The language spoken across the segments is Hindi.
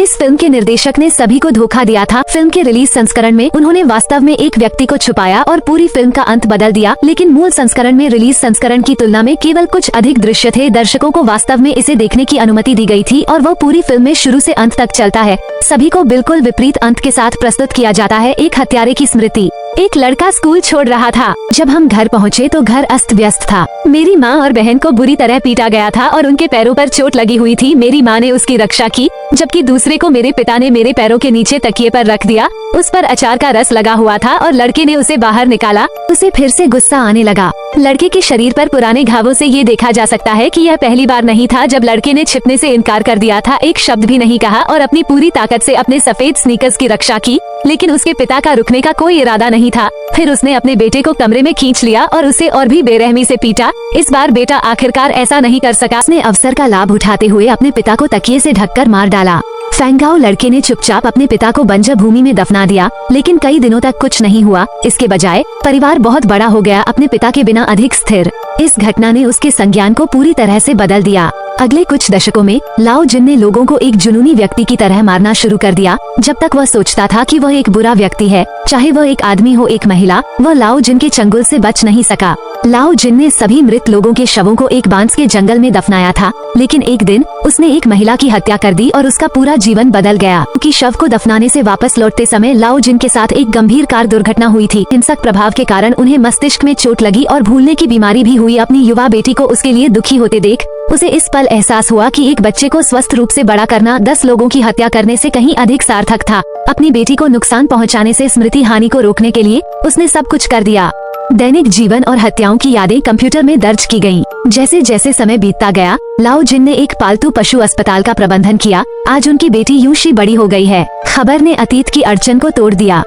इस फिल्म के निर्देशक ने सभी को धोखा दिया था। फिल्म के रिलीज संस्करण में उन्होंने वास्तव में एक व्यक्ति को छुपाया और पूरी फिल्म का अंत बदल दिया, लेकिन मूल संस्करण में रिलीज संस्करण की तुलना में केवल कुछ अधिक दृश्य थे। दर्शकों को वास्तव में इसे देखने की अनुमति दी गई थी और वो पूरी फिल्म में शुरू से अंत तक चलता है। सभी को बिल्कुल विपरीत अंत के साथ प्रस्तुत किया जाता है। एक हत्यारे की स्मृति। एक लड़का स्कूल छोड़ रहा था। जब हम घर पहुँचे तो घर अस्त व्यस्त था। मेरी माँ और बहन को बुरी तरह पीटा गया था और उनके पैरों पर चोट लगी हुई थी। मेरी माँ ने उसकी रक्षा की, जबकि दूसरे को मेरे पिता ने मेरे पैरों के नीचे तकिए पर रख दिया। उस पर अचार का रस लगा हुआ था और लड़के ने उसे बाहर निकाला। उसे फिर से गुस्सा आने लगा। लड़के के शरीर पर पुराने घावों से ये देखा जा सकता है कि यह पहली बार नहीं था जब लड़के ने छिपने से इनकार कर दिया था। एक शब्द भी नहीं कहा और अपनी पूरी ताकत से अपने सफेद स्नीकर्स की रक्षा की, लेकिन उसके पिता का रुकने का कोई इरादा नहीं था। फिर उसने अपने बेटे को कमरे में खींच लिया और उसे और भी बेरहमी से पीटा। इस बार बेटा आखिरकार ऐसा नहीं कर सका। उसने अवसर का लाभ उठाते हुए अपने पिता को तकिए से ढककर मार डाला। फेंगाओ लड़के ने चुपचाप अपने पिता को बंजर भूमि में दफना दिया, लेकिन कई दिनों तक कुछ नहीं हुआ। इसके बजाय परिवार बहुत बड़ा हो गया, अपने पिता के बिना अधिक स्थिर। इस घटना ने उसके संज्ञान को पूरी तरह से बदल दिया। अगले कुछ दशकों में लाओ जिन ने लोगों को एक जुनूनी व्यक्ति की तरह मारना शुरू कर दिया। जब तक वह सोचता था कि वह एक बुरा व्यक्ति है, चाहे वह एक आदमी हो एक महिला, वह लाओ जिन के चंगुल से बच नहीं सका। लाओ जिन ने सभी मृत लोगों के शवों को एक बांस के जंगल में दफनाया था, लेकिन एक दिन उसने एक महिला की हत्या कर दी और उसका पूरा जीवन बदल गया। क्योंकि शव को दफनाने से वापस लौटते समय लाओ जिन के साथ एक गंभीर कार दुर्घटना हुई थी। हिंसक प्रभाव के कारण उन्हें मस्तिष्क में चोट लगी और भूलने की बीमारी भी हुई। अपनी युवा बेटी को उसके लिए दुखी होते देख उसे इस पल एहसास हुआ कि एक बच्चे को स्वस्थ रूप से बड़ा करना 10 लोगों की हत्या करने से कहीं अधिक सार्थक था। अपनी बेटी को नुकसान पहुंचाने से स्मृति हानि को रोकने के लिए उसने सब कुछ कर दिया। दैनिक जीवन और हत्याओं की यादें कंप्यूटर में दर्ज की गईं। जैसे जैसे समय बीतता गया, लाओ जिन ने एक पालतू पशु अस्पताल का प्रबंधन किया। आज उनकी बेटी यूशी बड़ी हो गई है। खबर ने अतीत की अड़चन को तोड़ दिया।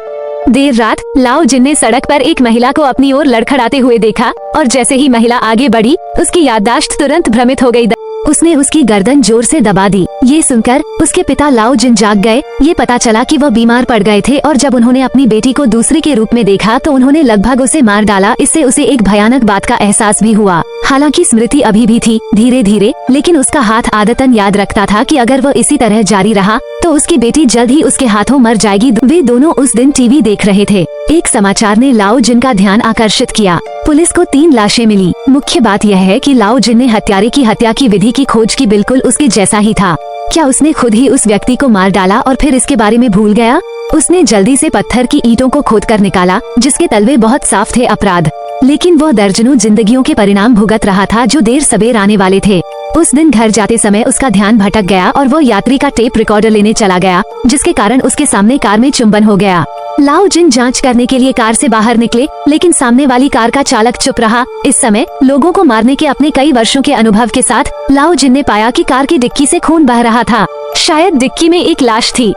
देर रात लाओ जिन ने सड़क पर एक महिला को अपनी ओर लड़खड़ाते हुए देखा और जैसे ही महिला आगे बढ़ी, उसकी याददाश्त तुरंत भ्रमित हो गई। उसने उसकी गर्दन जोर से दबा दी। ये सुनकर उसके पिता लाओ जिन जाग गए। ये पता चला कि वह बीमार पड़ गए थे और जब उन्होंने अपनी बेटी को दूसरे के रूप में देखा तो उन्होंने लगभग उसे मार डाला। इससे उसे एक भयानक बात का एहसास भी हुआ। हालांकि स्मृति अभी भी थी, धीरे धीरे, लेकिन उसका हाथ आदतन याद रखता था कि अगर वह इसी तरह जारी रहा तो उसकी बेटी जल्द ही उसके हाथों मर जाएगी। वे दोनों उस दिन टीवी देख रहे थे। एक समाचार ने लाओ जिन का ध्यान आकर्षित किया। पुलिस को 3 लाशें मिली। मुख्य बात यह है कि लाओ जिन ने हत्यारे की हत्या की विधि की खोज की बिल्कुल उसके जैसा ही था। क्या उसने खुद ही उस व्यक्ति को मार डाला और फिर इसके बारे में भूल गया? उसने जल्दी से पत्थर की ईंटों को खोदकर निकाला, जिसके तलवे बहुत साफ थे। अपराध, लेकिन वह दर्जनों जिंदगियों के परिणाम भुगत रहा था जो देर सबेर आने वाले थे। उस दिन घर जाते समय उसका ध्यान भटक गया और वो यात्री का टेप रिकॉर्डर लेने चला गया, जिसके कारण उसके सामने कार में चुंबन हो गया। लाओ जिन जांच करने के लिए कार से बाहर निकले, लेकिन सामने वाली कार का चालक चुप रहा। इस समय लोगों को मारने के अपने कई वर्षों के अनुभव के साथ लाओ जिन ने पाया कि कार की डिक्की से खून बह रहा था। शायद डिक्की में एक लाश थी।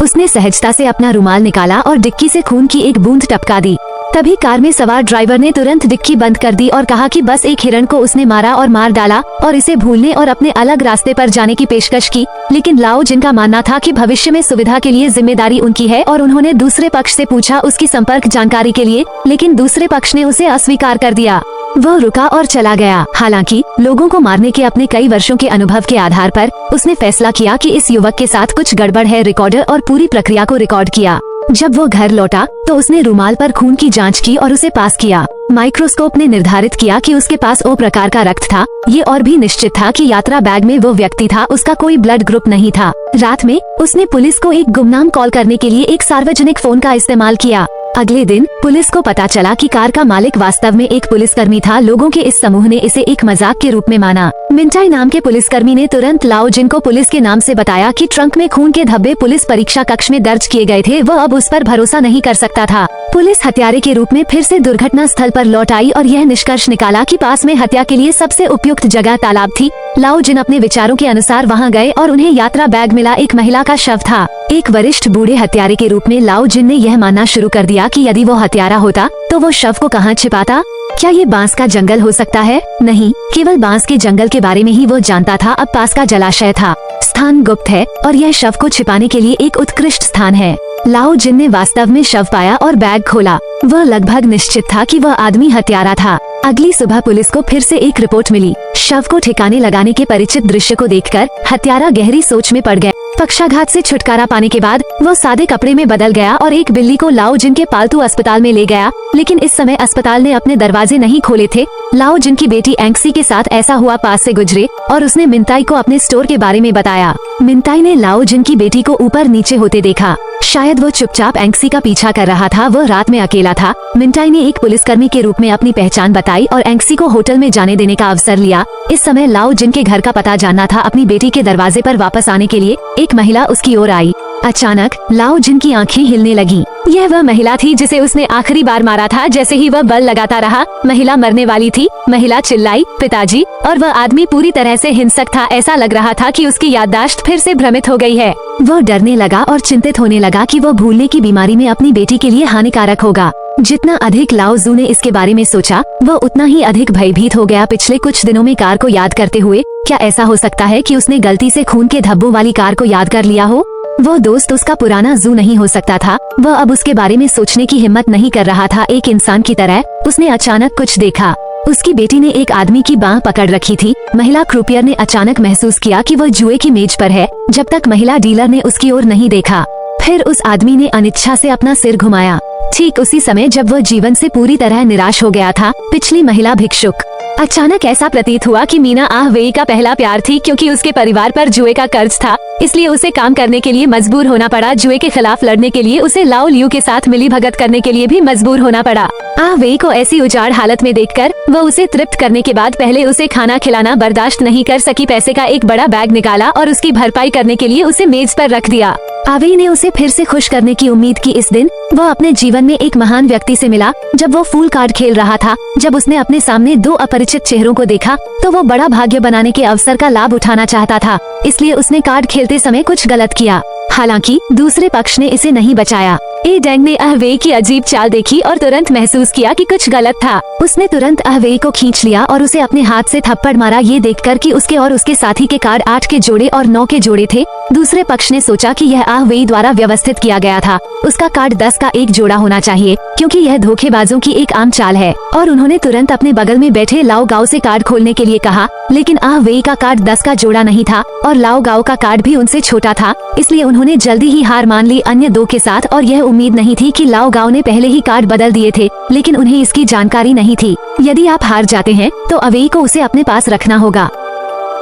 उसने सहजता से अपना रुमाल निकाला और डिक्की से खून की एक बूंद टपका दी। तभी कार में सवार ड्राइवर ने तुरंत डिक्की बंद कर दी और कहा कि बस एक हिरण को उसने मारा और मार डाला और इसे भूलने और अपने अलग रास्ते पर जाने की पेशकश की। लेकिन लाओ जिन का मानना था कि भविष्य में सुविधा के लिए जिम्मेदारी उनकी है और उन्होंने दूसरे पक्ष से पूछा उसकी संपर्क जानकारी के लिए, लेकिन दूसरे पक्ष ने उसे अस्वीकार कर दिया। वह रुका और चला गया। हालांकि लोगों को मारने के अपने कई वर्षों के अनुभव के आधार पर उसने फैसला किया कि इस युवक के साथ कुछ गड़बड़ है। रिकॉर्डर और पूरी प्रक्रिया को रिकॉर्ड किया। जब वो घर लौटा तो उसने रुमाल पर खून की जांच की और उसे पास किया। माइक्रोस्कोप ने निर्धारित किया कि उसके पास ओ प्रकार का रक्त था। ये और भी निश्चित था कि यात्रा बैग में वो व्यक्ति था, उसका कोई ब्लड ग्रुप नहीं था। रात में उसने पुलिस को एक गुमनाम कॉल करने के लिए एक सार्वजनिक फोन का इस्तेमाल किया। अगले दिन पुलिस को पता चला कि कार का मालिक वास्तव में एक पुलिसकर्मी था। लोगों के इस समूह ने इसे एक मजाक के रूप में माना। मिंटाई नाम के पुलिसकर्मी ने तुरंत लाओ जिन को पुलिस के नाम से बताया कि ट्रंक में खून के धब्बे पुलिस परीक्षा कक्ष में दर्ज किए गए थे। वह अब उस पर भरोसा नहीं कर सकता था। पुलिस हत्यारे के रूप में फिर से दुर्घटना स्थल पर लौट आई और यह निष्कर्ष निकाला कि पास में हत्या के लिए सबसे उपयुक्त जगह तालाब थी। लाओ जिन अपने विचारों के अनुसार वहां गए और उन्हें यात्रा बैग मिला। एक महिला का शव था। एक वरिष्ठ बूढ़े हत्यारे के रूप में लाओ जिन ने यह मानना शुरू कर दिया कि यदि वो हत्यारा होता तो वो शव को कहाँ छिपाता? क्या ये बांस का जंगल हो सकता है? नहीं, केवल बांस के जंगल के बारे में ही वो जानता था। अब पास का जलाशय था। स्थान गुप्त है और यह शव को छिपाने के लिए एक उत्कृष्ट स्थान है। लाओ जिन ने वास्तव में शव पाया और बैग खोला। वह लगभग निश्चित था कि वह आदमी हत्यारा था। अगली सुबह पुलिस को फिर से एक रिपोर्ट मिली। शव को ठिकाने लगाने के परिचित दृश्य को देखकर हत्यारा गहरी सोच में पड़ गया। पक्षाघात से छुटकारा पाने के बाद वो सादे कपड़े में बदल गया और एक बिल्ली को लाओ जिन के पालतू अस्पताल में ले गया। लेकिन इस समय अस्पताल ने अपने दरवाजे नहीं खोले थे। लाओ जिन की बेटी एंक्सी के साथ ऐसा हुआ पास से गुजरे और उसने मिंताई को अपने स्टोर के बारे में बताया। मिंताई ने लाओ जिन की बेटी को ऊपर नीचे होते देखा। शायद वो चुपचाप एंक्सी का पीछा कर रहा था। वो रात में अकेला था। मिंताई ने एक पुलिसकर्मी के रूप में अपनी पहचान बताई और एंक्सी को होटल में जाने देने का अवसर लिया। इस समय लाओ जिन के घर का पता जानना था। अपनी बेटी के दरवाजे पर वापस आने के लिए एक महिला उसकी ओर आई। अचानक लाओ जिन की आंखें हिलने लगी। यह वह महिला थी जिसे उसने आखिरी बार मारा था। जैसे ही वह बल लगाता रहा, महिला मरने वाली थी। महिला चिल्लाई, पिताजी, और वह आदमी पूरी तरह से हिंसक था। ऐसा लग रहा था कि उसकी याददाश्त फिर से भ्रमित हो गई है। वो डरने लगा और चिंतित होने लगा कि वो भूलने की बीमारी में अपनी बेटी के लिए हानिकारक होगा। जितना अधिक लाओ जू ने इसके बारे में सोचा, वो उतना ही अधिक भयभीत हो गया। पिछले कुछ दिनों में कार को याद करते हुए क्या ऐसा हो सकता है कि उसने गलती से खून के धब्बों वाली कार को याद कर लिया हो? वो दोस्त उसका पुराना जू नहीं हो सकता था। वह अब उसके बारे में सोचने की हिम्मत नहीं कर रहा था। एक इंसान की तरह उसने अचानक कुछ देखा। उसकी बेटी ने एक आदमी की बांह पकड़ रखी थी। महिला क्रूपियर ने अचानक महसूस किया कि वह जुए की मेज पर है, जब तक महिला डीलर ने उसकी ओर नहीं देखा। फिर उस आदमी ने अनिच्छा से अपना सिर घुमाया। ठीक उसी समय जब वह जीवन से पूरी तरह निराश हो गया था, पिछली महिला भिक्षुक। अचानक ऐसा प्रतीत हुआ कि मीना आह वेई का पहला प्यार थी। क्योंकि उसके परिवार पर जुए का कर्ज था, इसलिए उसे काम करने के लिए मजबूर होना पड़ा। जुए के खिलाफ लड़ने के लिए उसे लाओ लियू के साथ मिलीभगत करने के लिए भी मजबूर होना पड़ा। आह वेई को ऐसी उजाड़ हालत में देखकर वह उसे तृप्त करने के बाद पहले उसे खाना खिलाना बर्दाश्त नहीं कर सकी। पैसे का एक बड़ा बैग निकाला और उसकी भरपाई करने के लिए उसे मेज पर रख दिया। आवेई ने उसे फिर से खुश करने की उम्मीद की। इस दिन वह अपने जीवन में एक महान व्यक्ति से मिला। जब वो फूल कार्ड खेल रहा था, जब उसने अपने सामने दो अपरिचित चेहरों को देखा, तो वो बड़ा भाग्य बनाने के अवसर का लाभ उठाना चाहता था। इसलिए उसने कार्ड खेलते समय कुछ गलत किया। हालांकि दूसरे पक्ष ने इसे नहीं बचाया। ए डेंग ने अहवे की अजीब चाल देखी और तुरंत महसूस किया कि कुछ गलत था। उसने तुरंत अहवे को खींच लिया और उसे अपने हाथ से थप्पड़ मारा, ये देखकर कि उसके और उसके साथी के कार्ड 8 के जोड़े और 9 के जोड़े थे। दूसरे पक्ष ने सोचा कि यह अहवे द्वारा व्यवस्थित किया गया था। उसका कार्ड 10 का एक जोड़ा होना चाहिए, क्योंकि यह धोखेबाजों की एक आम चाल है। और उन्होंने तुरंत अपने बगल में बैठे लाओ गाओ से कार्ड खोलने के लिए कहा। लेकिन अहवे का कार्ड 10 का जोड़ा नहीं था और लाओ गाओ का कार्ड भी उनसे छोटा था। इसलिए उन्होंने जल्दी ही हार मान ली अन्य दो के साथ। और यह उम्मीद नहीं थी कि लाओ गाओ ने पहले ही कार्ड बदल दिए थे, लेकिन उन्हें इसकी जानकारी नहीं थी। यदि आप हार जाते हैं तो अवेई को उसे अपने पास रखना होगा।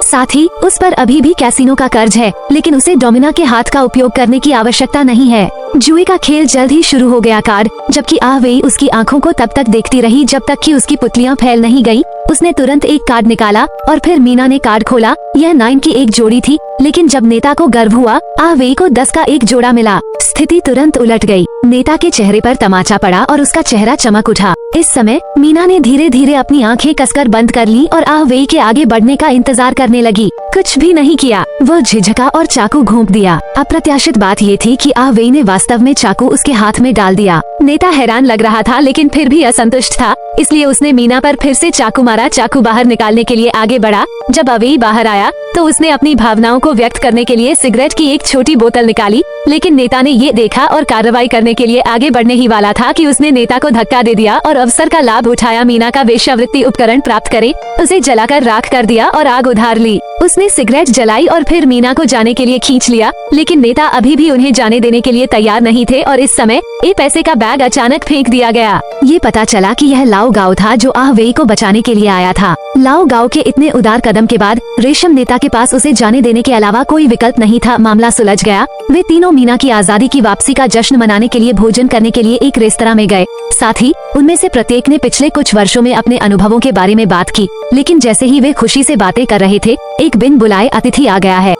साथ ही उस पर अभी भी कैसीनो का कर्ज है, लेकिन उसे डोमिना के हाथ का उपयोग करने की आवश्यकता नहीं है। जुए का खेल जल्द ही शुरू हो गया। कार्ड, जबकि आहवेई उसकी आंखों को तब तक देखती रही जब तक कि उसकी पुतलियां फैल नहीं गई। उसने तुरंत एक कार्ड निकाला और फिर मीना ने कार्ड खोला। यह 9 की एक जोड़ी थी, लेकिन जब नेता को गर्व हुआ, आहवेई को 10 का एक जोड़ा मिला। स्थिति तुरंत उलट गई। नेता के चेहरे पर तमाचा पड़ा और उसका चेहरा चमक उठा। इस समय मीना ने धीरे धीरे अपनी आंखें कसकर बंद कर ली और आहवेई के आगे बढ़ने का इंतजार करने लगी। कुछ भी नहीं किया। वो झिझका और चाकू घोंप दिया। अप्रत्याशित बात ये थी कि आहवेई ने वास्तव में चाकू उसके हाथ में डाल दिया। नेता हैरान लग रहा था, लेकिन फिर भी असंतुष्ट था, इसलिए उसने मीना पर फिर से चाकू मारा। चाकू बाहर निकालने के लिए आगे बढ़ा। जब अवेई बाहर आया तो उसने अपनी भावनाओं को व्यक्त करने के लिए सिगरेट की एक छोटी बोतल निकाली, लेकिन नेता ने ये देखा और कार्रवाई करने के लिए आगे बढ़ने ही वाला था कि उसने नेता को धक्का दे दिया और अवसर का लाभ उठाया। मीना का वेश्यावृत्ति उपकरण प्राप्त करे, उसे जलाकर राख कर दिया और आग उधार ली। उसने सिगरेट जलाई और फिर मीना को जाने के लिए खींच लिया, लेकिन नेता अभी भी उन्हें जाने देने के लिए तैयार नहीं थे। और इस समय एक पैसे का बैग अचानक फेंक दिया गया। ये पता चला कि यह लाओ गाओ था जो आहवेई को बचाने के लिए आया था। लाओ गाओ के इतने उदार कदम के बाद रेशम नेता के पास उसे जाने देने के अलावा कोई विकल्प नहीं था। मामला सुलझ गया। वे तीनों मीना की आजादी की वापसी का जश्न मनाने के लिए भोजन करने के लिए एक रेस्तरां में गए। साथ ही उनमें से प्रत्येक ने पिछले कुछ वर्षों में अपने अनुभवों के बारे में बात की। लेकिन जैसे ही वे खुशी से बातें कर रहे थे, एक बिन बुलाए अतिथि आ गया है।